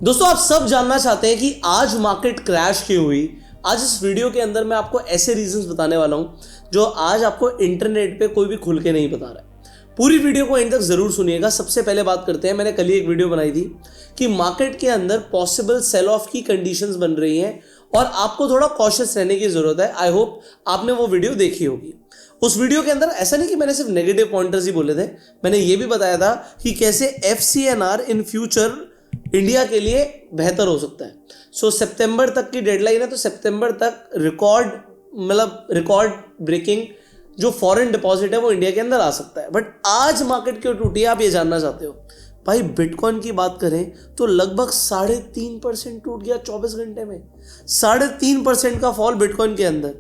दोस्तों आप सब जानना चाहते हैं कि आज मार्केट क्रैश क्यों हुई। आज इस वीडियो के अंदर मैं आपको ऐसे रीजंस बताने वाला हूं जो आज आपको इंटरनेट पे कोई भी खुल के नहीं बता रहा है। पूरी वीडियो को एंड तक जरूर सुनिएगा। सबसे पहले बात करते हैं, मैंने कल ही एक वीडियो बनाई थी कि मार्केट के अंदर पॉसिबल सेल ऑफ की कंडीशंस बन रही हैं और आपको थोड़ा कॉशियस रहने की जरूरत है। आई होप आपने वो वीडियो देखी होगी। उस वीडियो के अंदर ऐसा नहीं कि मैंने सिर्फ नेगेटिव पॉइंटर्स ही बोले थे, मैंने ये भी बताया था कि कैसे FCNR इन फ्यूचर इंडिया के लिए बेहतर हो सकता है। सितंबर तक की डेडलाइन है, तो सितंबर तक रिकॉर्ड ब्रेकिंग जो फॉरेन डिपॉजिट है वो इंडिया के अंदर आ सकता है। बट आज मार्केट क्यों टूटी है आप ये जानना चाहते हो। भाई बिटकॉइन की बात करें तो लगभग 3.5% टूट गया 24 घंटे में। 3.5% का फॉल बिटकॉइन के अंदर।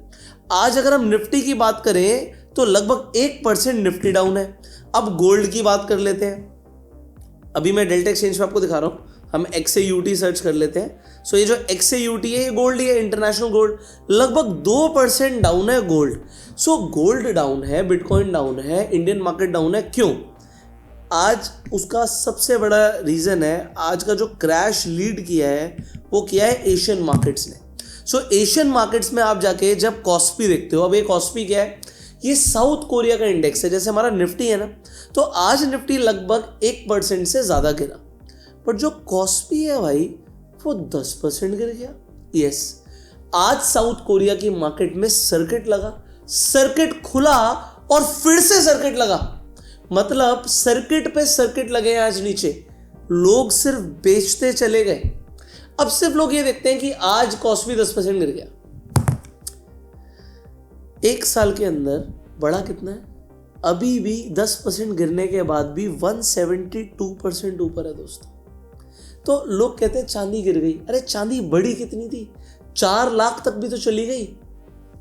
आज अगर हम निफ्टी की बात करें तो लगभग 1% निफ्टी डाउन है। अब गोल्ड की बात कर लेते हैं। अभी मैं डेल्टा एक्सचेंज पे आपको दिखा रहा हूं, हम XAUT सर्च कर लेते हैं। ये जो XAUT है ये गोल्ड है, इंटरनेशनल गोल्ड। लगभग 2% डाउन है गोल्ड। गोल्ड डाउन है, बिटकॉइन डाउन है, इंडियन मार्केट डाउन है। क्यों? आज उसका सबसे बड़ा रीजन है, आज का जो क्रैश लीड किया है वो किया है एशियन मार्केट्स ने। एशियन मार्केट्स में आप जाके जब कॉस्पी देखते हो, अब ये कॉस्पी क्या है? ये साउथ कोरिया का इंडेक्स है। जैसे हमारा निफ्टी है ना, तो आज निफ्टी लगभग 1% से ज्यादा गिरा, पर जो कॉस्पी है भाई वो 10% गिर गया। यस, आज साउथ कोरिया की मार्केट में सर्किट लगा, सर्किट खुला और फिर से सर्किट लगा। मतलब सर्किट पे सर्किट लगे हैं आज नीचे। लोग सिर्फ बेचते चले गए। अब सिर्फ लोग ये देखते हैं कि आज कॉस्पी 10% गिर गया। एक साल के अंदर बढ़ा कितना है? अभी भी 10% गिरने के बाद भी 172% ऊपर है दोस्तों। तो लोग कहते हैं चांदी गिर गई। अरे चांदी बढ़ी कितनी थी? 4 लाख तक भी तो चली गई।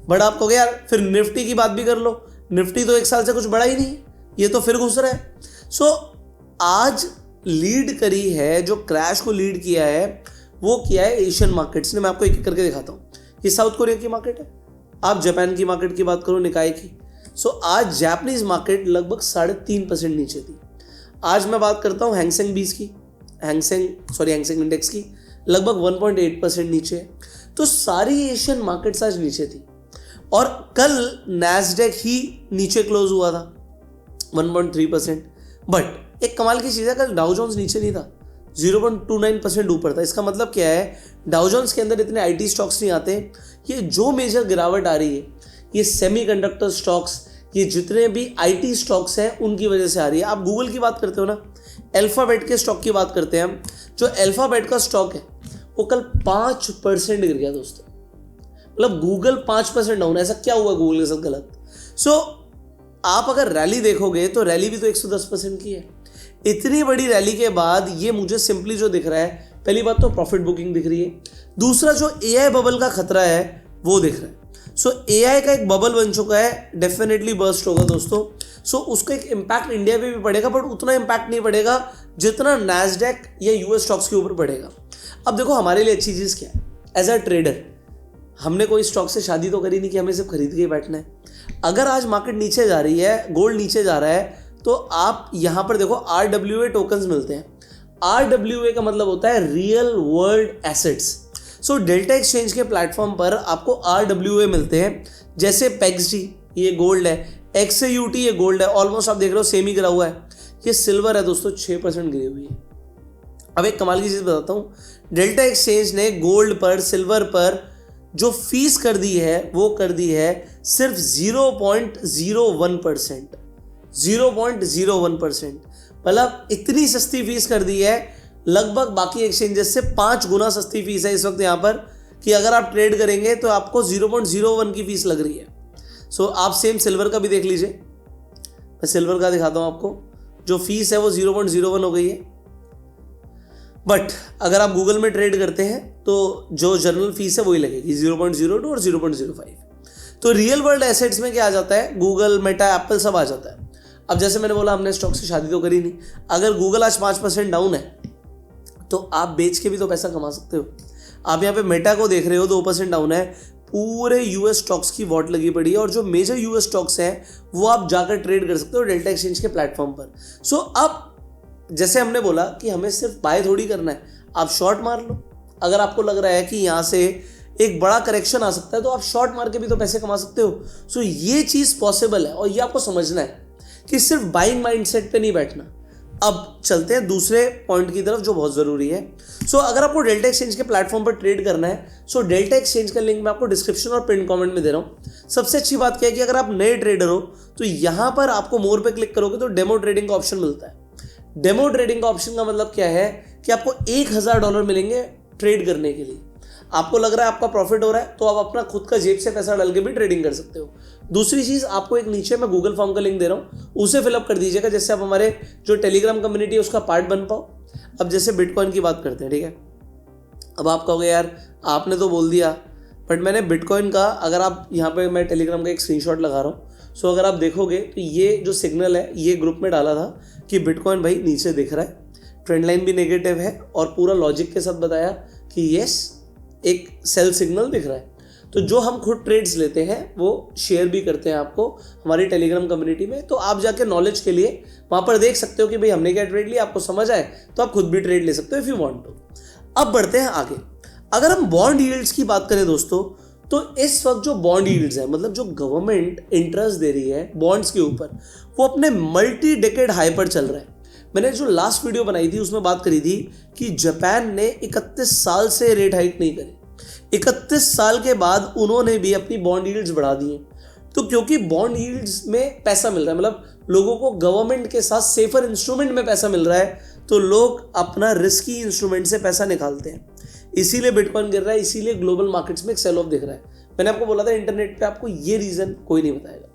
बड़ा आपको गया यार। फिर निफ्टी की बात भी कर लो, निफ्टी तो एक साल से कुछ बढ़ा ही नहीं, ये तो फिर घुस रहा है। आज लीड करी है, जो क्रैश को लीड किया है वो किया है एशियन मार्केट्स ने। मैं आपको एक एक करके दिखाता हूं। ये साउथ कोरिया की मार्केट है। आप जापान की मार्केट की बात करो, निकाय की। आज जापानीज मार्केट लगभग 3.5% नीचे थी। आज मैं बात करता हूं हैंगसेंग इंडेक्स की, लगभग 1.8% नीचे है। तो सारी एशियन मार्केट्स आज नीचे थी। और कल नैस्डैक ही नीचे क्लोज हुआ था 1.3%। बट एक कमाल की चीज है, कल डाउ जोन्स नीचे नहीं था, 0.29% ऊपर था। इसका मतलब क्या है? डाउ जोन्स के अंदर इतने IT स्टॉक्स नहीं आते। ये जो मेजर गिरावट आ रही है ये सेमीकंडक्टर स्टॉक्स, ये जितने भी IT स्टॉक्स हैं उनकी वजह से आ रही है। आप गूगल की बात करते हो ना, अल्फाबेट के स्टॉक की बात करते हैं हम। जो अल्फाबेट का स्टॉक है वो कल 5% गिर गया दोस्तों। मतलब गूगल 5% डाउन। ऐसा क्या हुआ गूगल के साथ गलत? आप अगर रैली देखोगे तो रैली भी तो 110% की है। इतनी बड़ी रैली के बाद ये मुझे सिंपली जो दिख रहा है, पहली बात तो प्रॉफिट बुकिंग दिख रही है, दूसरा जो AI बबल का खतरा है वो दिख रहा है। AI का एक बबल बन चुका है, डेफिनेटली बर्स्ट होगा दोस्तों। उसका एक इम्पैक्ट इंडिया पे भी पड़ेगा, बट उतना इम्पैक्ट नहीं पड़ेगा जितना नैस्डैक या US स्टॉक्स के ऊपर पड़ेगा। अब देखो हमारे लिए अच्छी चीज़ क्या है? एज अ ट्रेडर हमने कोई स्टॉक से शादी तो करी नहीं कि हमें सिर्फ खरीद के ही बैठना है। अगर आज मार्केट नीचे जा रही है, गोल्ड नीचे जा रहा है, तो आप यहां पर देखो RWA टोकन्स मिलते हैं। RWA का मतलब होता है real world assets. Delta exchange के प्लेटफॉर्म पर आपको RWA मिलते हैं। जैसे PEXD ये गोल्ड है, XAUT ये गोल्ड है, ऑलमोस्ट आप देख रहे हो सेम ही गिरा हुआ है। ये सिल्वर है दोस्तों, 6% गिरी हुई है। अब एक कमाल की चीज बताता हूं, डेल्टा एक्सचेंज ने गोल्ड पर, सिल्वर पर जो फीस कर दी है वो कर दी है सिर्फ 0.01%। 0.01%। मतलब इतनी सस्ती फीस कर दी है, लगभग बाकी एक्सचेंजेस से 5 गुना सस्ती फीस है इस वक्त यहाँ पर, कि अगर आप ट्रेड करेंगे तो आपको 0.01 की फीस लग रही है। आप सेम सिल्वर का भी देख लीजिए। मैं सिल्वर का दिखाता हूँ आपको, जो फीस है वो 0.01 हो गई है। बट अगर आप गूगल में ट्रेड करते हैं तो जो जनरल फीस है वही लगेगी, 0.02 और 0.05। तो रियल वर्ल्ड एसेट्स में क्या आ जाता है? गूगल, मेटा, एप्पल सब आ जाता है। अब जैसे मैंने बोला हमने स्टॉक से शादी तो करी नहीं। अगर गूगल आज 5% डाउन है तो आप बेच के भी तो पैसा कमा सकते हो। आप यहाँ पे मेटा को देख रहे हो, 2% डाउन है। पूरे US स्टॉक्स की वॉट लगी पड़ी है और जो मेजर US स्टॉक्स हैं वो आप जाकर ट्रेड कर सकते हो डेल्टा एक्सचेंज के प्लेटफॉर्म पर। अब जैसे हमने बोला कि हमें सिर्फ बाय थोड़ी करना है, आप शॉर्ट मार लो। अगर आपको लग रहा है कि यहाँ से एक बड़ा करेक्शन आ सकता है तो आप शॉर्ट मार के भी तो पैसे कमा सकते हो। सो ये चीज़ पॉसिबल है और ये आपको समझना है कि सिर्फ बाइंग माइंडसेट पे नहीं बैठना। अब चलते हैं दूसरे पॉइंट की तरफ जो बहुत ज़रूरी है। सो अगर आपको डेल्टा एक्सचेंज के प्लेटफॉर्म पर ट्रेड करना है, सो डेल्टा एक्सचेंज का लिंक मैं आपको डिस्क्रिप्शन और पिन कमेंट में दे रहा हूँ। सबसे अच्छी बात क्या है कि अगर आप नए ट्रेडर हो तो यहाँ पर आपको मोर पे क्लिक करोगे तो डेमो ट्रेडिंग का ऑप्शन मिलता है। डेमो ट्रेडिंग का ऑप्शन का मतलब क्या है कि आपको $1000 मिलेंगे ट्रेड करने के लिए। आपको लग रहा है आपका प्रॉफिट हो रहा है तो आप अपना खुद का जेब से पैसा डाल के भी ट्रेडिंग कर सकते हो। दूसरी चीज़, आपको एक नीचे मैं गूगल फॉर्म का लिंक दे रहा हूँ, उसे फिलअप कर दीजिएगा जिससे आप हमारे जो टेलीग्राम कम्युनिटी है उसका पार्ट बन पाओ। अब जैसे बिटकॉइन की बात करते हैं, ठीक है। अब आप कहोगे यार आपने तो बोल दिया, बट मैंने बिटकॉइन का, अगर आप यहाँ पे मैं टेलीग्राम का एक स्क्रीनशॉट लगा रहा हूँ, सो अगर आप देखोगे तो ये जो सिग्नल है ये ग्रुप में डाला था कि बिटकॉइन भाई नीचे दिख रहा है, ट्रेंड लाइन भी नेगेटिव है और पूरा लॉजिक के साथ बताया कि यस एक सेल सिग्नल दिख रहा है। तो जो हम खुद ट्रेड्स लेते हैं वो शेयर भी करते हैं आपको हमारी टेलीग्राम कम्युनिटी में, तो आप जाके नॉलेज के लिए वहाँ पर देख सकते हो कि भाई हमने क्या ट्रेड लिया, आपको समझ आए तो आप खुद भी ट्रेड ले सकते हो इफ़ यू वांट टू। अब बढ़ते हैं आगे। अगर हम बॉन्ड यील्ड्स की बात करें दोस्तों, तो इस वक्त जो बॉन्ड यील्ड्स है, मतलब जो गवर्नमेंट इंटरेस्ट दे रही है बॉन्ड्स के ऊपर, वो अपने मल्टी डेकेड हाई पर चल रहा है। मैंने जो लास्ट वीडियो बनाई थी उसमें बात करी थी कि जापान ने 31 साल से रेट हाइक नहीं करी। 31 साल के बाद उन्होंने भी अपनी बॉन्ड यील्ड्स बढ़ा दी हैं। तो क्योंकि बॉन्ड यील्ड्स में पैसा मिल रहा है, मतलब लोगों को गवर्नमेंट के साथ सेफर इंस्ट्रूमेंट में पैसा मिल रहा है, तो लोग अपना रिस्की इंस्ट्रूमेंट से पैसा निकालते हैं। इसीलिए बिटकॉइन गिर रहा है, इसीलिए ग्लोबल मार्केट्स में एक सेल ऑफ दिख रहा है। मैंने आपको बोला था इंटरनेट पे आपको ये रीज़न कोई नहीं बताएगा,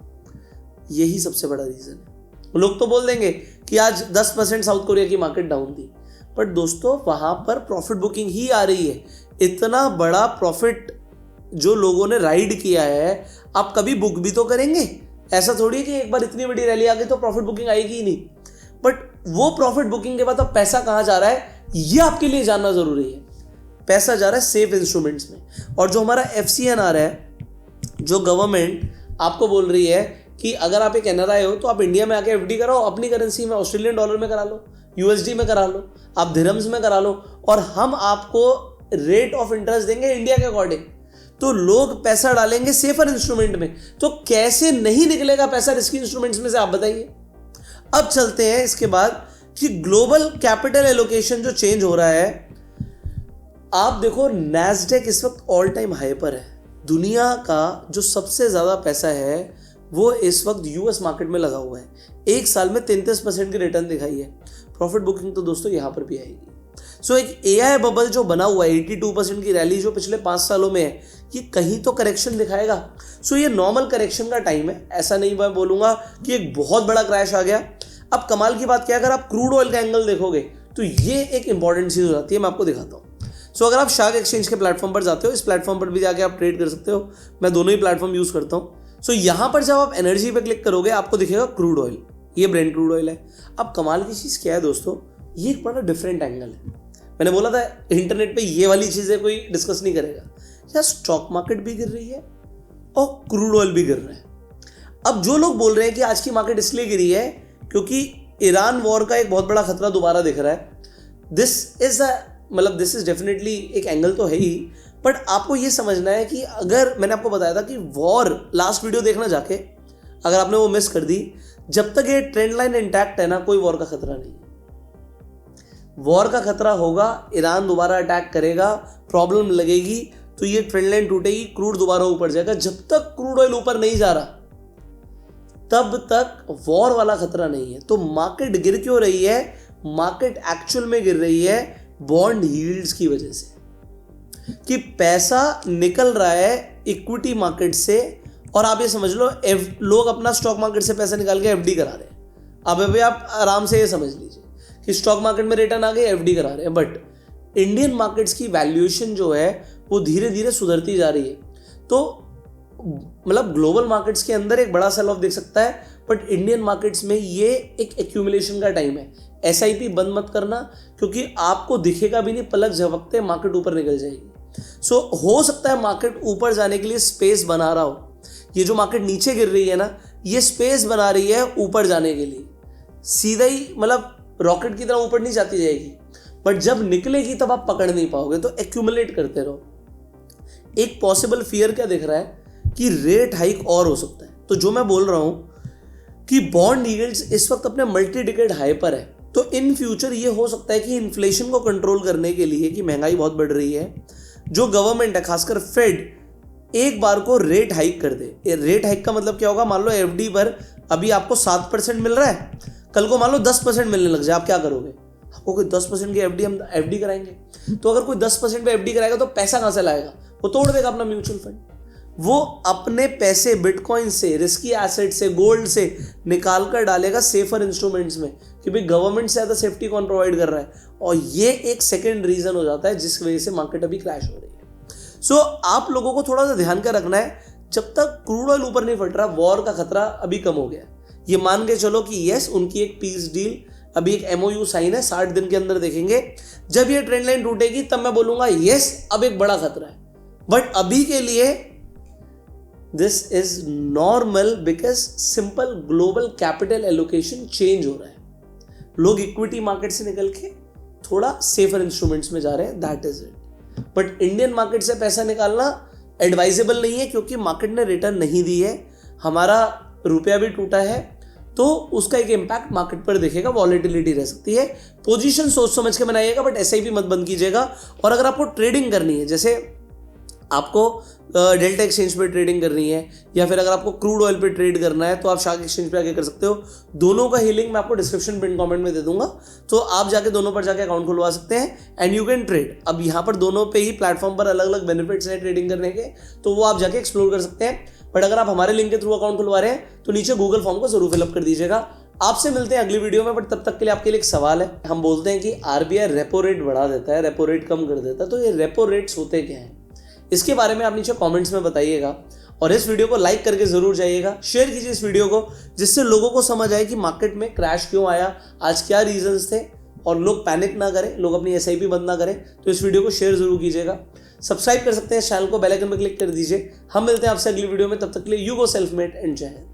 यही सबसे बड़ा रीज़न है। लोग तो बोल देंगे कि आज 10% साउथ कोरिया की मार्केट डाउन थी, बट दोस्तों वहाँ पर प्रॉफिट बुकिंग ही आ रही है। इतना बड़ा प्रॉफिट जो लोगों ने राइड किया है, आप कभी बुक भी तो करेंगे। ऐसा थोड़ी है कि एक बार इतनी बड़ी रैली आ गई तो प्रॉफिट बुकिंग आएगी ही नहीं। बट वो प्रॉफिट बुकिंग के बाद अब पैसा कहाँ जा रहा है ये आपके लिए जानना ज़रूरी है। पैसा जा रहा है सेफ इंस्ट्रूमेंट्स में। और जो हमारा FCNR है, जो गवर्नमेंट आपको बोल रही है कि अगर आप एक NRI हो तो आप इंडिया में आके FD कराओ, अपनी करेंसी में, ऑस्ट्रेलियन डॉलर में करा लो, USD में करा लो, आप दिरहम्स में करा लो, और हम आपको रेट ऑफ इंटरेस्ट देंगे इंडिया के अकॉर्डिंग। तो लोग पैसा डालेंगे सेफर इंस्ट्रूमेंट में, तो कैसे नहीं निकलेगा पैसा रिस्की इंस्ट्रूमेंट्स में से, आप बताइए। अब चलते हैं इसके बाद कि ग्लोबल कैपिटल एलोकेशन जो चेंज हो रहा है। आप देखो नैस्डैक इस वक्त ऑल टाइम हाई पर है। दुनिया का जो सबसे ज़्यादा पैसा है वो इस वक्त US मार्केट में लगा हुआ है। एक साल में 33% की रिटर्न दिखाई है। प्रॉफिट बुकिंग तो दोस्तों यहाँ पर भी आएगी। सो एक AI बबल जो बना हुआ है, 82% की रैली जो पिछले 5 सालों में है, ये कहीं तो करेक्शन दिखाएगा। सो ये नॉर्मल करेक्शन का टाइम है, ऐसा नहीं मैं बोलूँगा कि एक बहुत बड़ा क्रैश आ गया। अब कमाल की बात क्या है, अगर आप क्रूड ऑयल का एंगल देखोगे तो ये एक इंपॉर्टेंट चीज़ हो जाती है, मैं आपको दिखाता हूँ। सो अगर आप शार्क एक्सचेंज के प्लेटफॉर्म पर जाते हो, इस प्लेटफॉर्म पर भी जाके आप ट्रेड कर सकते हो। मैं दोनों ही प्लेटफॉर्म यूज़ करता हूँ। सो यहाँ पर जब आप एनर्जी पे क्लिक करोगे आपको दिखेगा क्रूड ऑयल, ये ब्रेंट क्रूड ऑयल है। अब कमाल की चीज़ क्या है दोस्तों, ये एक बड़ा डिफरेंट एंगल है। मैंने बोला था इंटरनेट पे ये वाली चीज़ें कोई डिस्कस नहीं करेगा। यार स्टॉक मार्केट भी गिर रही है और क्रूड ऑयल भी गिर रहा है। अब जो लोग बोल रहे हैं कि आज की मार्केट इसलिए गिरी है क्योंकि ईरान वॉर का एक बहुत बड़ा खतरा दोबारा दिख रहा है, दिस इज डेफिनेटली एक एंगल तो है ही। बट आपको ये समझना है कि अगर मैंने आपको बताया था कि वॉर, लास्ट वीडियो देखना जाके अगर आपने वो मिस कर दी, जब तक ये ट्रेंड लाइन इंटैक्ट है ना, कोई वॉर का खतरा नहीं है। वॉर का खतरा होगा, ईरान दोबारा अटैक करेगा, प्रॉब्लम लगेगी तो ये ट्रेंड लाइन टूटेगी, क्रूड दोबारा ऊपर जाएगा। जब तक क्रूड ऑयल ऊपर नहीं जा रहा तब तक वॉर वाला खतरा नहीं है। तो मार्केट गिर क्यों रही है? मार्केट एक्चुअल में गिर रही है बॉन्ड यील्ड्स की वजह से, कि पैसा निकल रहा है इक्विटी मार्केट से। और आप ये समझ लो लोग अपना स्टॉक मार्केट से पैसा निकाल के FD करा रहे हैं। अब अभी आप आराम से ये समझ लीजिए कि स्टॉक मार्केट में रिटर्न आ गए, FD करा रहे हैं। बट इंडियन मार्केट्स की वैल्यूएशन जो है वो धीरे धीरे सुधरती जा रही है। तो मतलब ग्लोबल मार्केट्स के अंदर एक बड़ा सेल ऑफ दिख सकता है, बट इंडियन मार्केट्स में ये एक एक्यूमुलेशन का टाइम है। SIP बंद मत करना, क्योंकि आपको दिखेगा भी नहीं, पलक झपकते मार्केट ऊपर निकल जाएगी। सो हो सकता है मार्केट ऊपर जाने के लिए स्पेस बना रहा हो। ये जो मार्केट नीचे गिर रही है ना, ये स्पेस बना रही है ऊपर जाने के लिए। सीधा ही मतलब रॉकेट की तरह ऊपर नहीं जाती जाएगी। बट जब निकलेगी तब आप पकड़ नहीं पाओगे, तो एक्यूमुलेट करते रहो। एक पॉसिबल फियर क्या दिख रहा है कि रेट हाइक और हो सकता है। तो जो मैं बोल रहा हूं कि बॉन्ड यील्ड्स इस वक्त अपने मल्टी डिकेड हाई पर है, तो इन फ्यूचर ये हो सकता है कि इन्फ्लेशन को कंट्रोल करने के लिए, कि महंगाई बहुत बढ़ रही है, जो गवर्नमेंट है खासकर फेड एक बार को रेट हाइक कर दे। रेट हाइक का मतलब क्या होगा, मान लो एफडी पर अभी आपको 7% मिल रहा है, कल को मान लो 10% मिलने लग जाए, आप क्या करोगे? आपको कोई 10% की एफडी, हम एफडी कराएंगे, तो अगर कोई 10% पे एफडी कराएगा तो पैसा कहां से लाएगा? वो तोड़ देगा अपना म्यूचुअल फंड। वो अपने पैसे बिटकॉइन से, रिस्की एसेट से, गोल्ड से निकाल कर डालेगा सेफर इंस्ट्रूमेंट्स में, कि भाई गवर्नमेंट से ज़्यादा सेफ्टी कौन प्रोवाइड कर रहा है। और ये एक सेकेंड रीजन हो जाता है जिस वजह से मार्केट अभी क्रैश हो रही है। सो आप लोगों को थोड़ा सा ध्यान का रखना है, जब तक क्रूड ऑयल ऊपर नहीं फट रहा, वॉर का खतरा अभी कम हो गया। ये मान के चलो कि यस, उनकी एक पीस डील, अभी एक MOU साइन है, 60 दिन के अंदर देखेंगे। जब ये ट्रेंड लाइन टूटेगी तब मैं बोलूंगा यस, अब एक बड़ा खतरा है। बट अभी के लिए this is normal, because simple global capital allocation change हो रहा है। लोग इक्विटी मार्केट से निकल के थोड़ा सेफर इंस्ट्रूमेंट्स में जा रहे हैं, that is it. But Indian market से पैसा निकालना एडवाइजेबल नहीं है, क्योंकि मार्केट ने रिटर्न नहीं दी है, हमारा रुपया भी टूटा है, तो उसका एक इम्पैक्ट मार्केट पर दिखेगा, वॉलेटिलिटी रह सकती है। पोजीशन सोच समझ के बनाइएगा, बट SIP मत बंद कीजिएगा। और अगर आपको ट्रेडिंग करनी है, जैसे आपको डेल्टा एक्सचेंज पे ट्रेडिंग करनी है, या फिर अगर आपको क्रूड ऑयल पे ट्रेड करना है, तो आप शार्क एक्सचेंज पे आके कर सकते हो। दोनों का ही लिंक मैं आपको डिस्क्रिप्शन पिन कमेंट में दे दूंगा, तो आप जाके दोनों पर जाके अकाउंट खुलवा सकते हैं एंड यू कैन ट्रेड। अब यहाँ पर दोनों पे ही प्लेटफॉर्म पर अलग अलग बेनिफिट्स हैं ट्रेडिंग करने के, तो वो आप जाके एक्सप्लोर कर सकते हैं। बट अगर आप हमारे लिंक के थ्रू अकाउंट खुलवा रहे हैं तो नीचे गूगल फॉर्म को जरूर फिलअप कर दीजिएगा। आपसे मिलते हैं अगली वीडियो में, बट तब तक के लिए आपके लिए एक सवाल है। हम बोलते हैं कि RBI रेपो रेट बढ़ा देता है, रेपो रेट कम कर देता है, तो ये रेपो रेट्स होते क्या हैं, इसके बारे में आप नीचे कमेंट्स में बताइएगा। और इस वीडियो को लाइक करके जरूर जाइएगा, शेयर कीजिए इस वीडियो को, जिससे लोगों को समझ आए कि मार्केट में क्रैश क्यों आया, आज क्या रीजंस थे, और लोग पैनिक ना करें, लोग अपनी SIP बंद ना करें। तो इस वीडियो को शेयर जरूर कीजिएगा, सब्सक्राइब कर सकते हैं इस चैनल को, बेल आइकन पर क्लिक कर दीजिए। हम मिलते हैं आपसे अगली वीडियो में, तब तक के लिए you go self made and जय हिंद।